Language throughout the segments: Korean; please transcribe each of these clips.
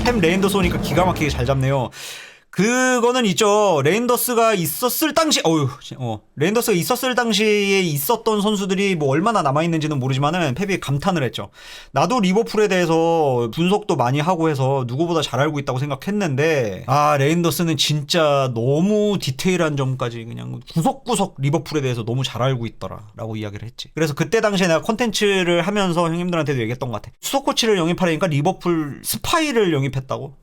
템 레인더 쏘니까 기가 막히게 잘 잡네요. 그거는 있죠. 레인더스가 있었을 당시, 레인더스가 있었을 당시에 있었던 선수들이 뭐 얼마나 남아있는지는 모르지만은 펩이 감탄을 했죠. 나도 리버풀에 대해서 분석도 많이 하고 해서 누구보다 잘 알고 있다고 생각했는데, 레인더스는 진짜 너무 디테일한 점까지 그냥 구석구석 리버풀에 대해서 너무 잘 알고 있더라 라고 이야기를 했지. 그래서 그때 당시에 내가 컨텐츠를 하면서 형님들한테도 얘기했던 것 같아. 수석코치를 영입하려니까 리버풀 스파이를 영입했다고?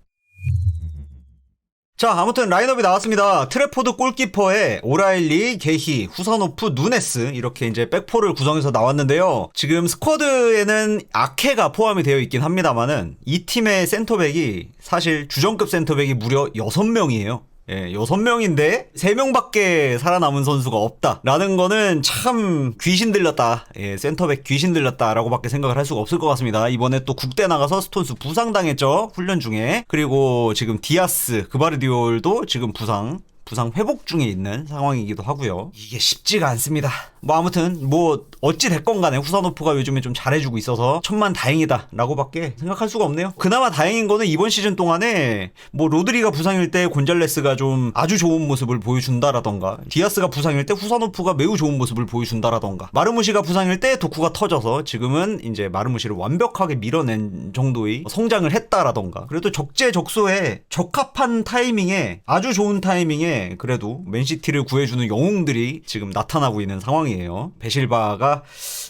자, 아무튼 라인업이 나왔습니다. 트래포드 골키퍼에 오라일리, 게히, 후사노프, 누네스 이렇게 이제 백포를 구성해서 나왔는데요. 지금 스쿼드에는 아케가 포함이 되어 있긴 합니다만은 이 팀의 센터백이 사실 주전급 센터백이 무려 6명이에요. 예, 6명인데 3명밖에 살아남은 선수가 없다라는 거는 참 귀신 들렸다. 예, 센터백 귀신 들렸다라고 밖에 생각을 할 수가 없을 것 같습니다. 이번에 또 국대 나가서 스톤스 부상당했죠. 훈련 중에. 그리고 지금 디아스, 그바르디올도 지금 부상 회복 중에 있는 상황이기도 하고요. 이게 쉽지가 않습니다. 뭐 아무튼 뭐 어찌 됐건 간에 후사노프가 요즘에 좀 잘해주고 있어서 천만 다행이다 라고 밖에 생각할 수가 없네요. 그나마 다행인 거는 이번 시즌 동안에 뭐 로드리가 부상일 때 곤잘레스가 좀 아주 좋은 모습을 보여준다라던가, 디아스가 부상일 때 후사노프가 매우 좋은 모습을 보여준다라던가, 마르무시가 부상일 때 도쿠가 터져서 지금은 이제 마르무시를 완벽하게 밀어낸 정도의 성장을 했다라던가, 그래도 적재적소에 적합한 타이밍에 아주 좋은 타이밍에 그래도 맨시티를 구해주는 영웅들이 지금 나타나고 있는 상황이에요. 베실바가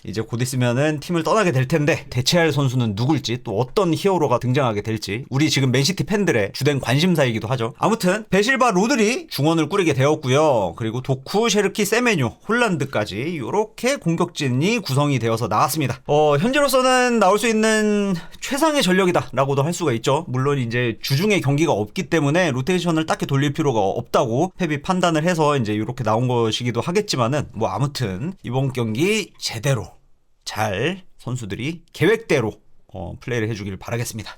이제 곧 있으면은 팀을 떠나게 될 텐데 대체할 선수는 누굴지, 또 어떤 히어로가 등장하게 될지 우리 지금 맨시티 팬들의 주된 관심사이기도 하죠. 아무튼 베실바, 로드리 중원을 꾸리게 되었고요. 그리고 도쿠, 셰르키, 세메뇨, 홀란드까지 이렇게 공격진이 구성이 되어서 나왔습니다. 현재로서는 나올 수 있는 최상의 전력이다 라고도 할 수가 있죠. 물론 이제 주중에 경기가 없기 때문에 로테이션을 딱히 돌릴 필요가 없다고 펩이 판단을 해서 이제 이렇게 나온 것이기도 하겠지만은, 뭐 아무튼 이번 경기 제대로 잘 선수들이 계획대로 플레이를 해주길 바라겠습니다.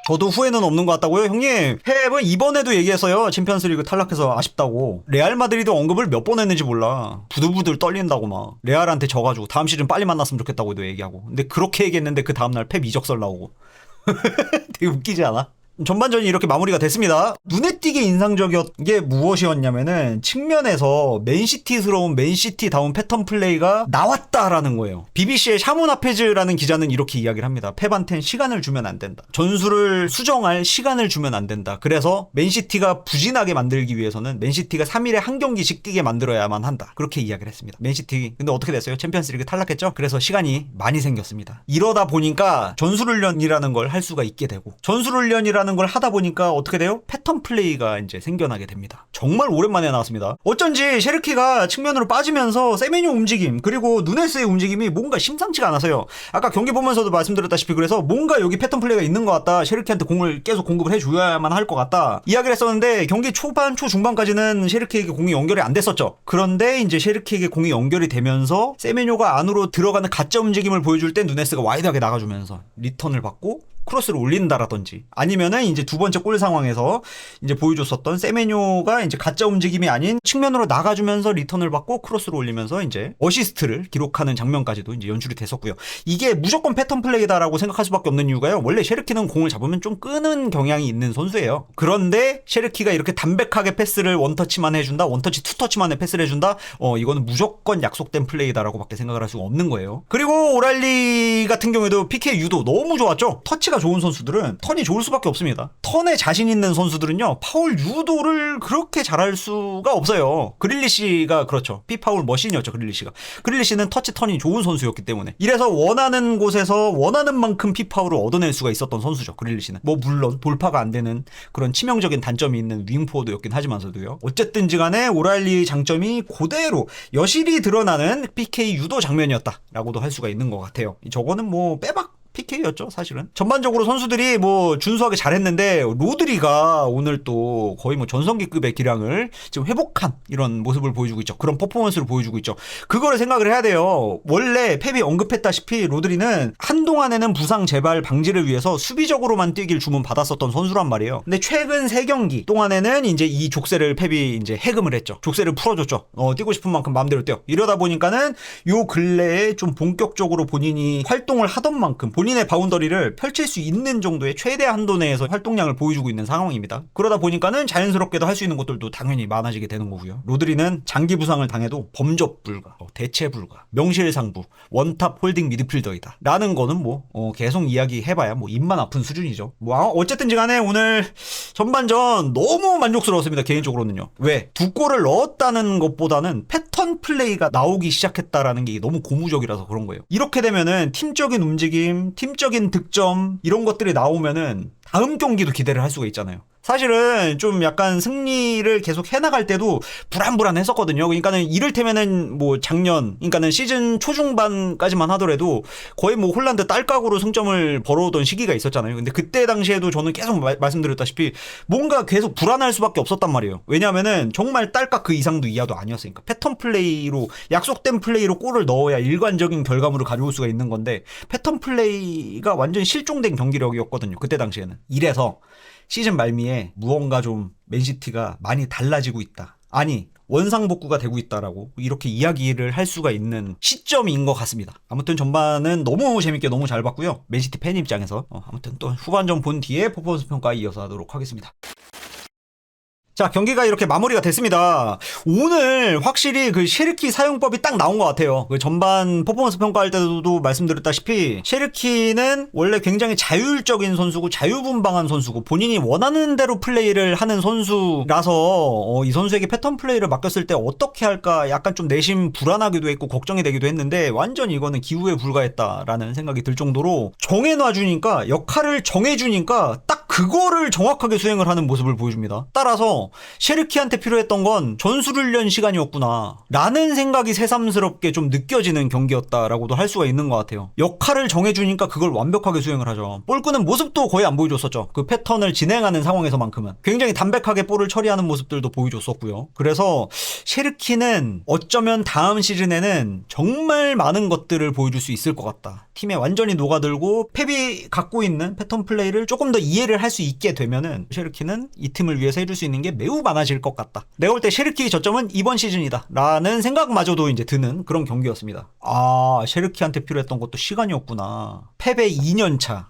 저도 후회는 없는 것 같다고요? 형님, 펩은 이번에도 얘기했어요. 챔피언스리그 탈락해서 아쉽다고. 레알 마드리드 언급을 몇 번 했는지 몰라. 부들부들 떨린다고 막. 레알한테 져가지고 다음 시즌 빨리 만났으면 좋겠다고도 얘기하고. 근데 그렇게 얘기했는데 그 다음날 펩 이적설 나오고. 되게 웃기지 않아? 전반전이 이렇게 마무리가 됐습니다. 눈에 띄게 인상적이었던 게 무엇이었냐면은 측면에서 맨시티스러운 맨시티다운 패턴 플레이가 나왔다라는 거예요. BBC의 샤문 아페즈라는 기자는 이렇게 이야기를 합니다. 펩한텐 시간을 주면 안 된다. 전술을 수정할 시간을 주면 안 된다. 그래서 맨시티가 부진하게 만들기 위해서는 맨시티가 3일에 한 경기씩 뛰게 만들어야만 한다. 그렇게 이야기를 했습니다. 맨시티 근데 어떻게 됐어요? 챔피언스리그 탈락했죠? 그래서 시간이 많이 생겼습니다. 이러다 보니까 전술훈련이라는 걸 할 수가 있게 되고, 전술훈련이라는 걸 하다 보니까 어떻게 돼요? 패턴 플레이가 이제 생겨나게 됩니다. 정말 오랜만에 나왔습니다. 어쩐지 셰르키가 측면으로 빠지면서 세메뇨 움직임, 그리고 누네스의 움직임이 뭔가 심상치가 않아서요. 아까 경기 보면서도 말씀드렸다시피 그래서 뭔가 여기 패턴 플레이가 있는 것 같다. 셰르키한테 공을 계속 공급을 해줘야만 할 것 같다. 이야기를 했었는데 경기 초반, 초중반까지는 셰르키에게 공이 연결이 안 됐었죠. 그런데 이제 셰르키에게 공이 연결이 되면서 세메뇨가 안으로 들어가는 가짜 움직임을 보여줄 때 누네스가 와이드하게 나가주면서 리턴을 받고 크로스를 올린다라든지, 아니면은 이제 두 번째 골 상황에서 이제 보여줬었던 세메뇨가 이제 가짜 움직임이 아닌 측면으로 나가주면서 리턴을 받고 크로스를 올리면서 이제 어시스트를 기록하는 장면까지도 이제 연출이 됐었고요. 이게 무조건 패턴 플레이다라고 생각할 수밖에 없는 이유가요. 원래 셰르키는 공을 잡으면 좀 끄는 경향이 있는 선수예요. 그런데 셰르키가 이렇게 담백하게 패스를 원터치만 해준다, 원터치 투터치만에 패스를 해준다, 이거는 무조건 약속된 플레이다라고 밖에 생각을 할 수가 없는 거예요. 그리고 오랄리 같은 경우에도 PK 유도 너무 좋았죠. 터치가 좋은 선수들은 턴이 좋을 수밖에 없습니다. 턴에 자신 있는 선수들은요, 파울 유도를 그렇게 잘할 수가 없어요. 그릴리시가 그렇죠. 피파울 머신이었죠. 그릴리시는 터치 턴이 좋은 선수였기 때문에, 이래서 원하는 곳에서 원하는 만큼 피파울을 얻어낼 수가 있었던 선수죠. 그릴리시는 뭐 물론 돌파가 안 되는 그런 치명적인 단점이 있는 윙포워드였긴 하지만서도요. 어쨌든지 간에 오랄리의 장점이 그대로 여실히 드러나는 PK 유도 장면이었다라고도 할 수가 있는 것 같아요. 저거는 뭐 빼박 PK였죠, 사실은. 전반적으로 선수들이 뭐 준수하게 잘했는데, 로드리가 오늘 또 거의 뭐 전성기급의 기량을 지금 회복한 이런 모습을 보여주고 있죠. 그런 퍼포먼스를 보여주고 있죠. 그거를 생각을 해야 돼요. 원래 펩이 언급했다시피 로드리는 한동안에는 부상 재발 방지를 위해서 수비적으로만 뛰길 주문 받았었던 선수란 말이에요. 근데 최근 3경기 동안에는 이제 이 족쇄를 펩이 이제 해금을 했죠. 족쇄를 풀어줬죠. 뛰고 싶은 만큼 마음대로 뛰어. 이러다 보니까는 요 근래에 좀 본격적으로 본인이 활동을 하던 만큼 본인의 바운더리를 펼칠 수 있는 정도의 최대 한도 내에서 활동량을 보여주고 있는 상황입니다. 그러다 보니까는 자연스럽게도 할 수 있는 것들도 당연히 많아지게 되는 거고요. 로드리는 장기 부상을 당해도 범접 불가, 대체 불가, 명실상부, 원탑 홀딩 미드필더이다 라는 거는 뭐 계속 이야기해봐야 뭐 입만 아픈 수준이죠. 뭐 어쨌든지 간에 오늘 전반전 너무 만족스러웠습니다. 개인적으로는요. 왜? 두 골을 넣었다는 것보다는 패턴 플레이가 나오기 시작했다라는 게 너무 고무적이라서 그런 거예요. 이렇게 되면은 팀적인 움직임, 팀적인 득점 이런 것들이 나오면은 다음 경기도 기대를 할 수가 있잖아요. 사실은 좀 약간 승리를 계속 해나갈 때도 불안불안했었거든요. 그러니까는 이를테면은 뭐 작년, 그러니까는 시즌 초중반까지만 하더라도 거의 뭐 홀란드 딸깍으로 승점을 벌어오던 시기가 있었잖아요. 근데 그때 당시에도 저는 계속 말씀드렸다시피 뭔가 계속 불안할 수밖에 없었단 말이에요. 왜냐하면은 정말 딸깍 그 이상도 이하도 아니었으니까. 패턴 플레이로, 약속된 플레이로 골을 넣어야 일관적인 결과물을 가져올 수가 있는 건데 패턴 플레이가 완전 실종된 경기력이었거든요. 그때 당시에는. 이래서 시즌 말미에 무언가 좀 맨시티가 많이 달라지고 있다. 아니 원상복구가 되고 있다라고 이렇게 이야기를 할 수가 있는 시점인 것 같습니다. 아무튼 전반은 너무 재밌게 너무 잘 봤고요. 맨시티 팬 입장에서 아무튼 또 후반전 본 뒤에 퍼포먼스 평가 이어서 하도록 하겠습니다. 자, 경기가 이렇게 마무리가 됐습니다. 오늘 확실히 그 셰르키 사용법이 딱 나온 것 같아요. 그 전반 퍼포먼스 평가할 때도 말씀드렸다시피 셰르키는 원래 굉장히 자율적인 선수고 자유분방한 선수고 본인이 원하는 대로 플레이를 하는 선수라서 이 선수에게 패턴 플레이를 맡겼을 때 어떻게 할까 약간 좀 내심 불안하기도 했고 걱정이 되기도 했는데 완전 이거는 기우에 불과했다라는 생각이 들 정도로 정해놔주니까 역할을 정해주니까 딱 그거를 정확하게 수행을 하는 모습을 보여줍니다. 따라서 셰르키한테 필요했던 건 전술훈련 시간이었구나 라는 생각이 새삼스럽게 좀 느껴지는 경기였다라고도 할 수가 있는 것 같아요. 역할을 정해주니까 그걸 완벽하게 수행을 하죠. 볼 끄는 모습도 거의 안 보여줬었죠. 그 패턴을 진행하는 상황에서만큼은 굉장히 담백하게 볼을 처리하는 모습들도 보여줬었고요. 그래서 셰르키는 어쩌면 다음 시즌에는 정말 많은 것들을 보여줄 수 있을 것 같다. 팀에 완전히 녹아들고 펩이 갖고 있는 패턴 플레이를 조금 더 이해를 할 수 있게 되면은 셰르키는 이 팀을 위해서 해줄 수 있는 게 매우 많아질 것 같다. 내가 볼 때 셰르키 저점은 이번 시즌이다 라는 생각마저도 이제 드는 그런 경기였습니다. 아, 셰르키한테 필요했던 것도 시간이었구나. 펩의 2년차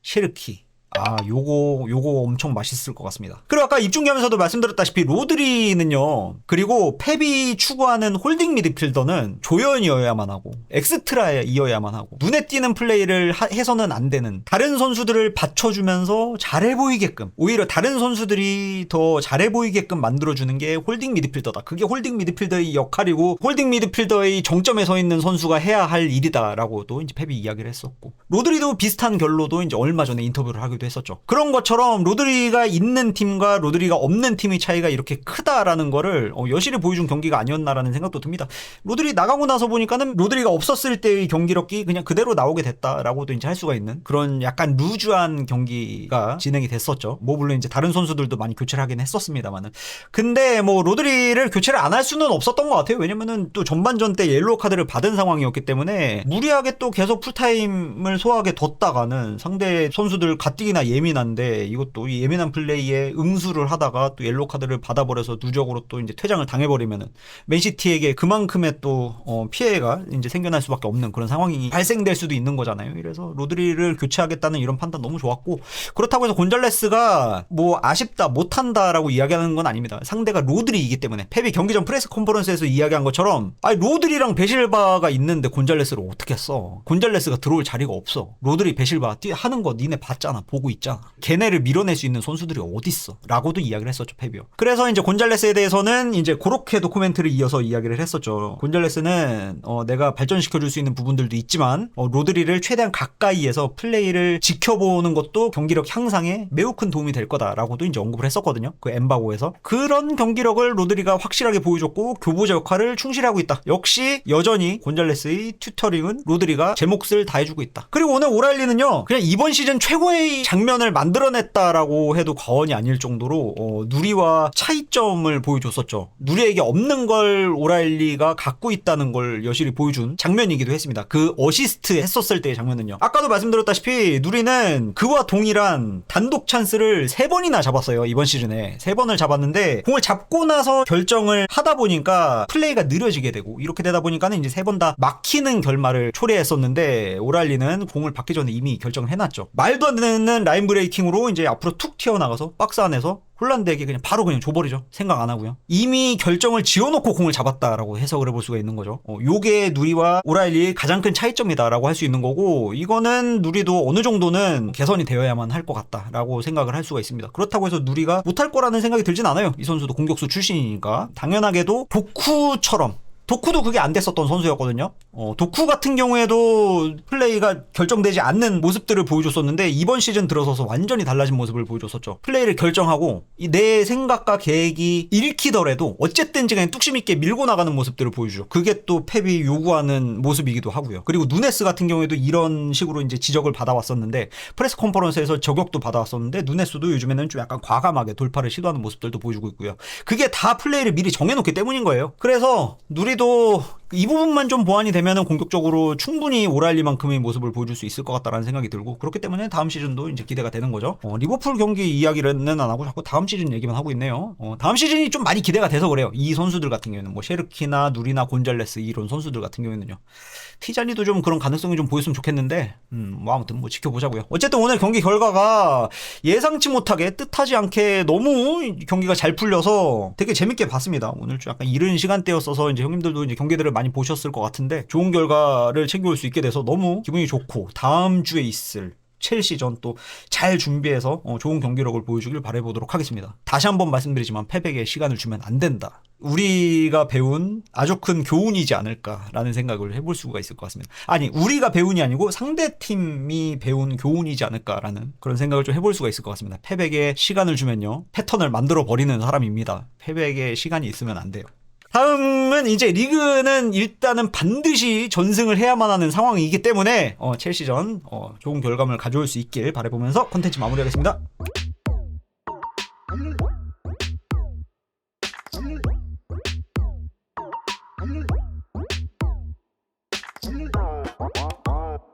셰르키. 아, 요거 엄청 맛있을 것 같습니다. 그리고 아까 입중계하면서도 말씀드렸다시피 로드리는요, 그리고 펩이 추구하는 홀딩 미드필더는 조연이어야만 하고 엑스트라이어야만 하고 눈에 띄는 플레이를 해서는 안 되는, 다른 선수들을 받쳐주면서 잘해 보이게끔, 오히려 다른 선수들이 더 잘해 보이게끔 만들어주는 게 홀딩 미드필더다. 그게 홀딩 미드필더의 역할이고 홀딩 미드필더의 정점에 서 있는 선수가 해야 할 일이다라고도 이제 펩이 이야기를 했었고, 로드리도 비슷한 결로도 이제 얼마 전에 인터뷰를 하기도 했었죠. 그런 것처럼 로드리가 있는 팀과 로드리가 없는 팀의 차이가 이렇게 크다라는 거를 여실히 보여준 경기가 아니었나라는 생각도 듭니다. 로드리 나가고 나서 보니까는 로드리가 없었을 때의 경기력이 그냥 그대로 나오게 됐다라고도 이제 할 수가 있는 그런 약간 루즈한 경기가 진행이 됐었죠. 뭐 물론 이제 다른 선수들도 많이 교체를 하긴 했었습니다만은, 근데 뭐 로드리를 교체를 안 할 수는 없었던 것 같아요. 왜냐면은 또 전반전 때 옐로우 카드를 받은 상황이었기 때문에 무리하게 또 계속 풀타임을 소화하게 뒀다가는 상대 선수들 가뜩이나 예민한데 이것도 예민한 플레이에 응수를 하다가 또 옐로우 카드를 받아버려서 누적으로 또 이제 퇴장을 당해버리면은 맨시티에게 그만큼의 또 피해가 이제 생겨날 수밖에 없는 그런 상황이 발생될 수도 있는 거잖아요. 이래서 로드리를 교체하겠다는 이런 판단 너무 좋았고, 그렇다고 해서 곤잘레스가 뭐 아쉽다 못한다라고 이야기하는 건 아닙니다. 상대가 로드리이기 때문에. 펩이 경기 전 프레스 컨퍼런스에서 이야기한 것처럼 아니 로드리랑 베실바가 있는데 곤잘레스를 어떻게 써? 곤잘레스가 들어올 자리가 없어. 로드리 베실바 하는 거 니네 봤잖아, 보고 있잖아. 걔네를 밀어낼 수 있는 선수들이 어딨어? 라고도 이야기를 했었죠, 펩이요. 그래서 이제 곤잘레스에 대해서는 이제 그렇게 도코멘트를 이어서 이야기를 했었죠. 곤잘레스는 내가 발전시켜줄 수 있는 부분들도 있지만 로드리를 최대한 가까이에서 플레이를 지켜보는 것도 경기력 향상에 매우 큰 도움이 될 거다라고도 이제 언급을 했었거든요. 그 엠바고에서. 그런 경기력을 로드리가 확실하게 보여줬고 교보자 역할을 충실히 하고 있다. 역시 여전히 곤잘레스의 튜터링은 로드리가 제 몫을 다 해주고 있다. 그리고 오늘 오라일리는요, 그냥 이번 시즌 최고의 장면을 만들어냈다라고 해도 과언이 아닐 정도로 누리와 차이점을 보여줬었죠. 누리에게 없는 걸 오라일리가 갖고 있다는 걸 여실히 보여준 장면이기도 했습니다. 그 어시스트 했었을 때의 장면은요. 아까도 말씀드렸다시피 누리는 그와 동일한 단독 찬스를 3번이나 잡았어요. 이번 시즌에 3번을 잡았는데 공을 잡고 나서 결정을 하다 보니까 플레이가 느려지게 되고 이렇게 되다 보니까는 이제 3번 다 막히는 결말을 초래했었는데 오라일리는 공을 받기 전에 이미 결정을 해놨죠. 말도 안 되는 라인 브레이킹으로 이제 앞으로 툭 튀어나가서 박스 안에서 홀란드에게 그냥 바로 그냥 줘버리죠. 생각 안 하고요. 이미 결정을 지어놓고 공을 잡았다라고 해석을 해볼 수가 있는 거죠. 요게 누리와 오라일리의 가장 큰 차이점이다라고 할 수 있는 거고, 이거는 누리도 어느 정도는 개선이 되어야만 할 것 같다라고 생각을 할 수가 있습니다. 그렇다고 해서 누리가 못할 거라는 생각이 들진 않아요. 이 선수도 공격수 출신이니까. 당연하게도 도쿠처럼, 도쿠도 그게 안 됐었던 선수였거든요. 도쿠 같은 경우에도 플레이가 결정되지 않는 모습들을 보여줬었는데 이번 시즌 들어서서 완전히 달라진 모습을 보여줬었죠. 플레이를 결정하고 내 생각과 계획이 읽히더라도 어쨌든 간에 뚝심 있게 밀고 나가는 모습들을 보여주죠. 그게 또 펩이 요구하는 모습이기도 하고요. 그리고 누네스 같은 경우에도 이런 식으로 이제 지적을 받아왔었는데 프레스 컨퍼런스에서 저격도 받아왔었는데 누네스도 요즘에는 좀 약간 과감하게 돌파를 시도하는 모습들도 보여주고 있고요. 그게 다 플레이를 미리 정해놓기 때문인 거예요. 그래서 누리도 이 부분만 좀 보완이 되면은 공격적으로 충분히 오라일리만큼의 모습을 보여줄 수 있을 것 같다라는 생각이 들고, 그렇기 때문에 다음 시즌도 이제 기대가 되는 거죠. 리버풀 경기 이야기는 안 하고 자꾸 다음 시즌 얘기만 하고 있네요. 다음 시즌이 좀 많이 기대가 돼서 그래요. 이 선수들 같은 경우에는 뭐 셰르키나 누리나 곤잘레스 이런 선수들 같은 경우에는요. 티자니도 좀 그런 가능성이 좀 보였으면 좋겠는데 뭐 아무튼 뭐 지켜보자고요. 어쨌든 오늘 경기 결과가 예상치 못하게 뜻하지 않게 너무 경기가 잘 풀려서 되게 재밌게 봤습니다. 오늘 좀 약간 이른 시간대였어서 이제 형님들도 이제 경기들을 많이 보셨을 것 같은데 좋은 결과를 챙겨올 수 있게 돼서 너무 기분이 좋고, 다음 주에 있을 첼시전 또 잘 준비해서 좋은 경기력을 보여주길 바라보도록 하겠습니다. 다시 한번 말씀드리지만 펩에게 시간을 주면 안 된다. 우리가 배운 아주 큰 교훈이지 않을까라는 생각을 해볼 수가 있을 것 같습니다. 아니, 우리가 배운이 아니고 상대팀이 배운 교훈이지 않을까라는 그런 생각을 좀 해볼 수가 있을 것 같습니다. 펩에게 시간을 주면요, 패턴을 만들어 버리는 사람입니다. 펩에게 시간이 있으면 안 돼요. 다음은 이제 리그는 일단은 반드시 전승을 해야만 하는 상황이기 때문에 첼시전 좋은 결과물 가져올 수 있길 바라보면서 컨텐츠 마무리하겠습니다.